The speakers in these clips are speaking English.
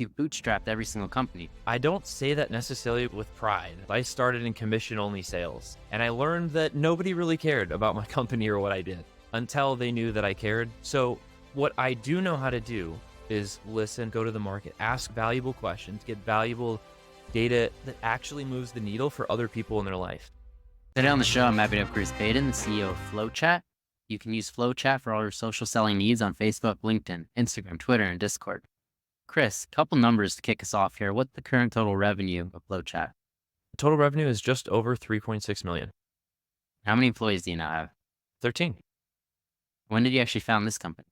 You bootstrapped every single company. I don't say that necessarily with pride. I started in commission-only sales, and I learned that nobody really cared about my company or what I did until they knew that I cared. So what I do know how to do is listen, go to the market, ask valuable questions, get valuable data that actually moves the needle for other people in their life. Today on the show, I'm happy to have Chris Baden, the CEO of FlowChat. You can use FlowChat for all your social selling needs on Facebook, LinkedIn, Instagram, Twitter, and Discord. Chris, a couple numbers to kick us off here. What's the current total revenue of FlowChat? Total revenue is just over 3.6 million. How many employees do you now have? 13. When did you actually found this company?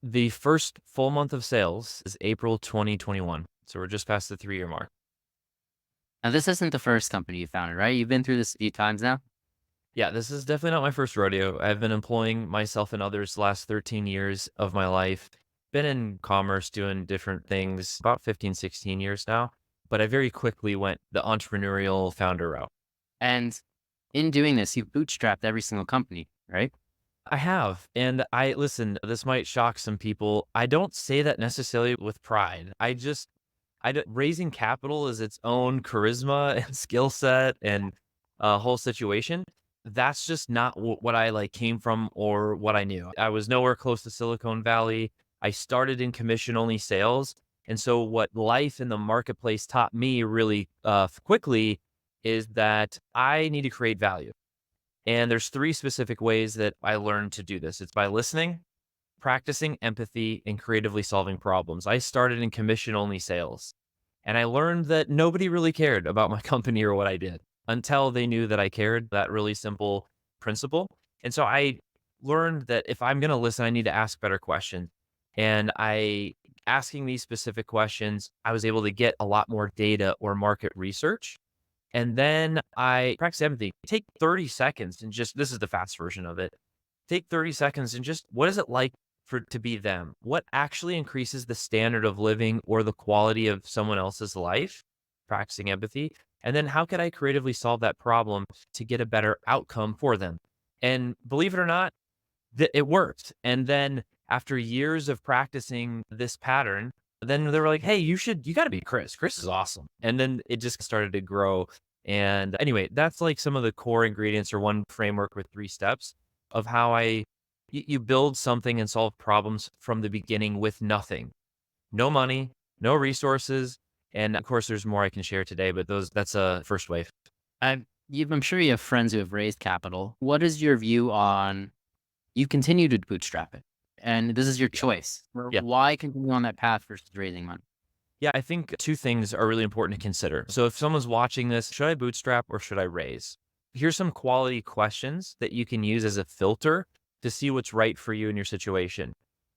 The first full month of sales is April 2021. So we're just past the 3-year mark. Now, this isn't the first company you founded, right? You've been through this a few times now. Yeah, this is definitely not my first rodeo. I've been employing myself and others the last 13 years of my life. Been in commerce doing different things about 15, 16 years now, but I very quickly went the entrepreneurial founder route. And in doing this, you've bootstrapped every single company, right? I have. And listen, this might shock some people. I don't say that necessarily with pride. Raising capital is its own charisma and skill set and whole situation. That's just not what I came from or what I knew. I was nowhere close to Silicon Valley. I started in commission only sales. And so what life in the marketplace taught me really quickly is that I need to create value. And there's 3 specific ways that I learned to do this. It's by listening, practicing empathy, and creatively solving problems. I started in commission only sales, and I learned that nobody really cared about my company or what I did until they knew that I cared, that really simple principle. And so I learned that if I'm going to listen, I need to ask better questions. And asking these specific questions, I was able to get a lot more data or market research. And then I practice empathy. Take 30 seconds and this is the fast version of it. Take 30 seconds and just, what is it like to be them? What actually increases the standard of living or the quality of someone else's life? Practicing empathy. And then how could I creatively solve that problem to get a better outcome for them? And believe it or not, it worked. And then after years of practicing this pattern, then they were like, hey, you got to be Chris. Chris is awesome. And then it just started to grow. And anyway, that's like some of the core ingredients or one framework with 3 steps of how you build something and solve problems from the beginning with nothing, no money, no resources. And of course, there's more I can share today, but that's a first wave. I'm sure you have friends who have raised capital. What is your view on you continue to bootstrap it? And this is your choice. Yeah. Why continue on that path versus raising money? Yeah, I think 2 things are really important to consider. So if someone's watching this, should I bootstrap or should I raise? Here's some quality questions that you can use as a filter to see what's right for you in your situation.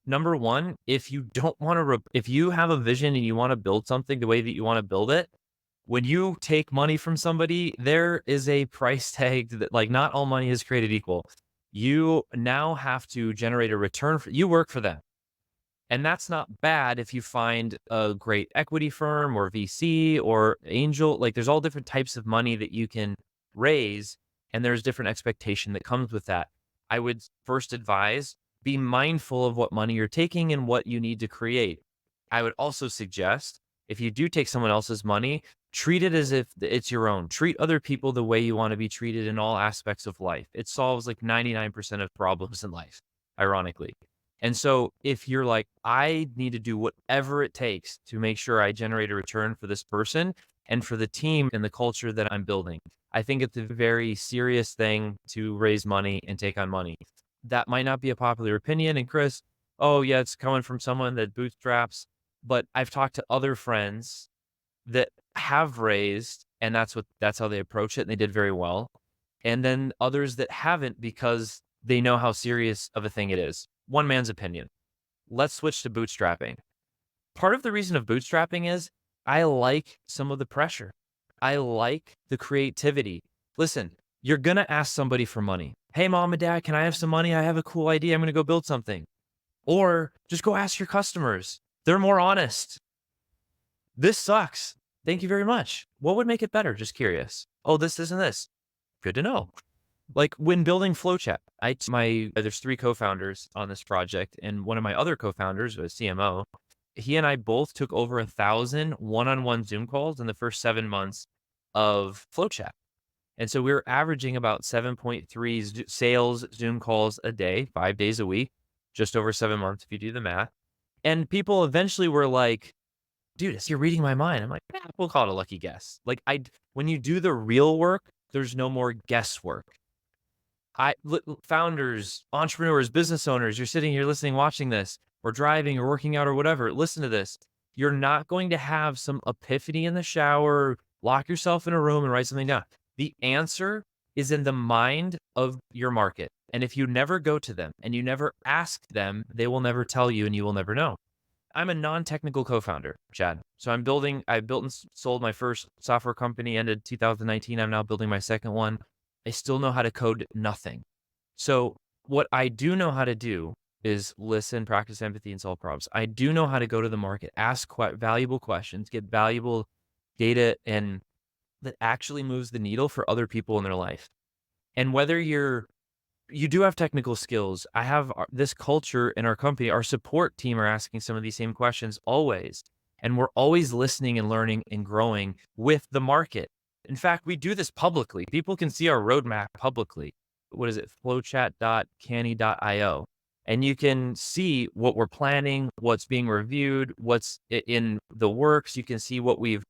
Number 1, if you don't want to, if you have a vision and you want to build something the way that you want to build it, when you take money from somebody, there is a price tag that not all money is created equal. You now have to generate a return you work for them. And that's not bad if you find a great equity firm or VC or angel. There's all different types of money that you can raise, and there's different expectation that comes with that. I would first advise, be mindful of what money you're taking and what you need to create. I would also suggest, if you do take someone else's money, treat it as if it's your own. Treat other people the way you want to be treated in all aspects of life. It solves 99% of problems in life, ironically. And so if you're like, I need to do whatever it takes to make sure I generate a return for this person and for the team and the culture that I'm building, I think it's a very serious thing to raise money and take on money. That might not be a popular opinion. And Chris, oh yeah, it's coming from someone that bootstraps. But I've talked to other friends that have raised, and that's how they approach it, and they did very well. And then others that haven't because they know how serious of a thing it is. One man's opinion. Let's switch to bootstrapping. Part of the reason of bootstrapping is I like some of the pressure. I like the creativity. Listen, you're going to ask somebody for money. Hey, mom and dad, can I have some money? I have a cool idea. I'm going to go build something. Or just go ask your customers. They're more honest. This sucks. Thank you very much. What would make it better? Just curious. Oh, this isn't this. Good to know. When building FlowChat, there's 3 co-founders on this project, and one of my other co-founders was CMO. He and I both took over 1,000 one-on-one Zoom calls in the first 7 months of FlowChat. And so we were averaging about 7.3 sales Zoom calls a day, 5 days a week, just over 7 months if you do the math. And people eventually were like, dude, you're reading my mind. I'm like, "Yeah, we'll call it a lucky guess." Like when you do the real work, there's no more guesswork. Founders, entrepreneurs, business owners, you're sitting here listening, watching this, or driving or working out or whatever, listen to this. You're not going to have some epiphany in the shower, lock yourself in a room and write something down. The answer is in the mind of your market. And if you never go to them and you never ask them, they will never tell you and you will never know. I'm a non-technical co-founder, Chad. So I built and sold my first software company, ended 2019. I'm now building my second one. I still know how to code nothing. So what I do know how to do is listen, practice empathy, and solve problems. I do know how to go to the market, ask valuable questions, get valuable data, and that actually moves the needle for other people in their life. And whether you do have technical skills. I have this culture in our company. Our support team are asking some of these same questions always. And we're always listening and learning and growing with the market. In fact, we do this publicly. People can see our roadmap publicly. What is it? flowchat.canny.io. And you can see what we're planning, what's being reviewed, what's in the works. You can see what we're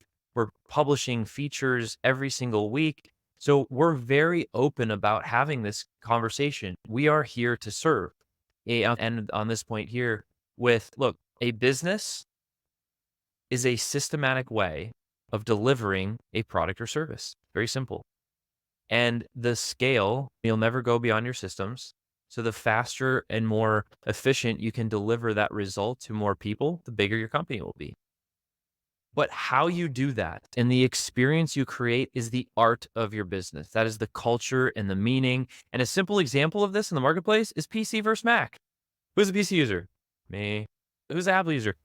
publishing features every single week. So we're very open about having this conversation. We are here to serve. And on this point here look, a business is a systematic way of delivering a product or service. Very simple. And the scale, you'll never go beyond your systems. So the faster and more efficient you can deliver that result to more people, the bigger your company will be. But how you do that and the experience you create is the art of your business. That is the culture and the meaning. And a simple example of this in the marketplace is PC versus Mac. Who's a PC user? Me. Who's an Apple user?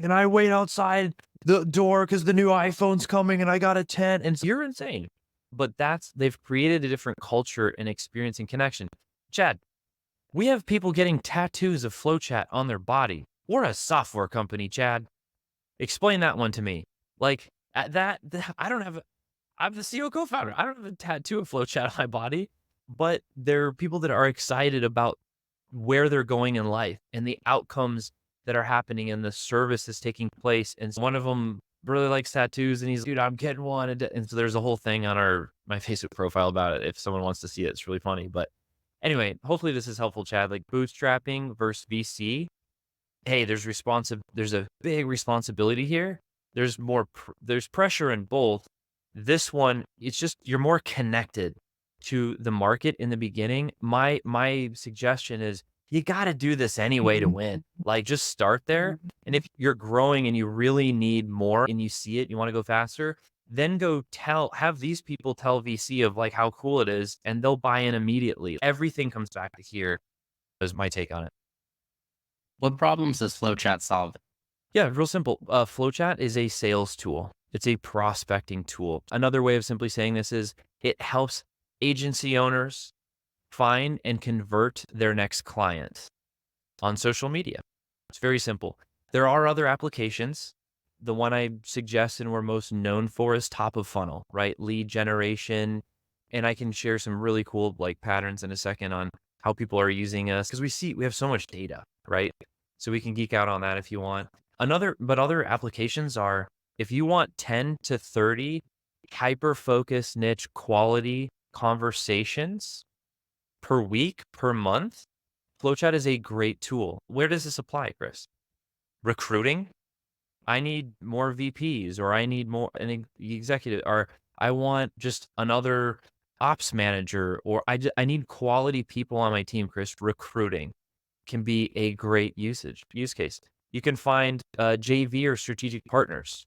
And I wait outside the door because the new iPhone's coming and I got a 10. And you're insane. But they've created a different culture and experience and connection. Chad, we have people getting tattoos of FlowChat on their body. We're a software company, Chad. Explain that one to me. Like I'm the CEO co-founder. I don't have a tattoo of FlowChat on my body, but there are people that are excited about where they're going in life and the outcomes that are happening and the service that's taking place. And one of them really likes tattoos and he's, dude, I'm getting one. And so there's a whole thing on my Facebook profile about it. If someone wants to see it, it's really funny. But anyway, hopefully this is helpful, Chad. Like bootstrapping versus VC. Hey, there's a big responsibility here. There's there's pressure in both. This one, it's just, you're more connected to the market in the beginning. My suggestion is you got to do this anyway to win. Like just start there. And if you're growing and you really need more and you see it, you want to go faster, then have these people tell VC of like how cool it is and they'll buy in immediately. Everything comes back to here is my take on it. What problems does FlowChat solve? Yeah, real simple. FlowChat is a sales tool. It's a prospecting tool. Another way of simply saying this is it helps agency owners find and convert their next client on social media. It's very simple. There are other applications. The one I suggest and we're most known for is top of funnel, right? Lead generation. And I can share some really cool like patterns in a second on how people are using us because we have so much data, right? So we can geek out on that if you want. Other applications are, if you want 10 to 30 hyper-focused niche quality conversations per week, per month, FlowChat is a great tool. Where does this apply, Chris? Recruiting? I need more VPs, or I need more an executive, or I want just another ops manager, or I need quality people on my team, Chris. Recruiting can be a great use case. You can find JV or strategic partners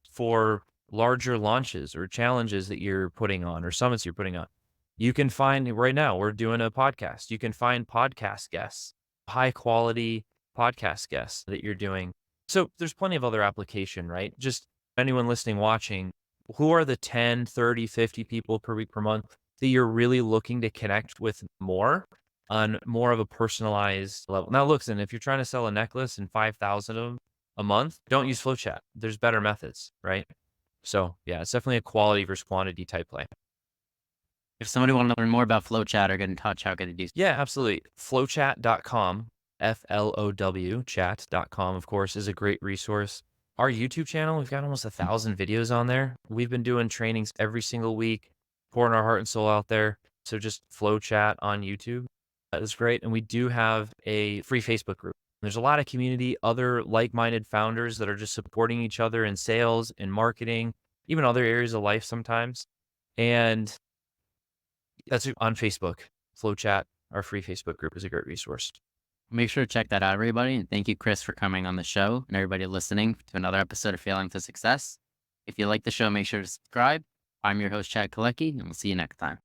for larger launches or challenges that you're putting on or summits you're putting on. You can find, right now, we're doing a podcast. You can find podcast guests, high quality podcast guests that you're doing. So there's plenty of other application, right? Just anyone listening, watching, who are the 10, 30, 50 people per week, per month that you're really looking to connect with more on more of a personalized level? Now, listen, if you're trying to sell a necklace and 5,000 of them a month, don't use FlowChat. There's better methods, right? So yeah, it's definitely a quality versus quantity type play. If somebody wanted to learn more about FlowChat or get in touch, how could they do so? Yeah, absolutely. Flowchat.com, FLOW chat.com, of course, is a great resource. Our YouTube channel, we've got almost 1,000 videos on there. We've been doing trainings every single week, pouring our heart and soul out there. So just Flowchat on YouTube. That is great. And we do have a free Facebook group. There's a lot of community, other like-minded founders that are just supporting each other in sales and marketing, even other areas of life sometimes. And that's on Facebook. FlowChat, our free Facebook group, is a great resource. Make sure to check that out, everybody. And thank you, Chris, for coming on the show and everybody listening to another episode of Failing to Success. If you like the show, make sure to subscribe. I'm your host, Chad Kalecki, and we'll see you next time.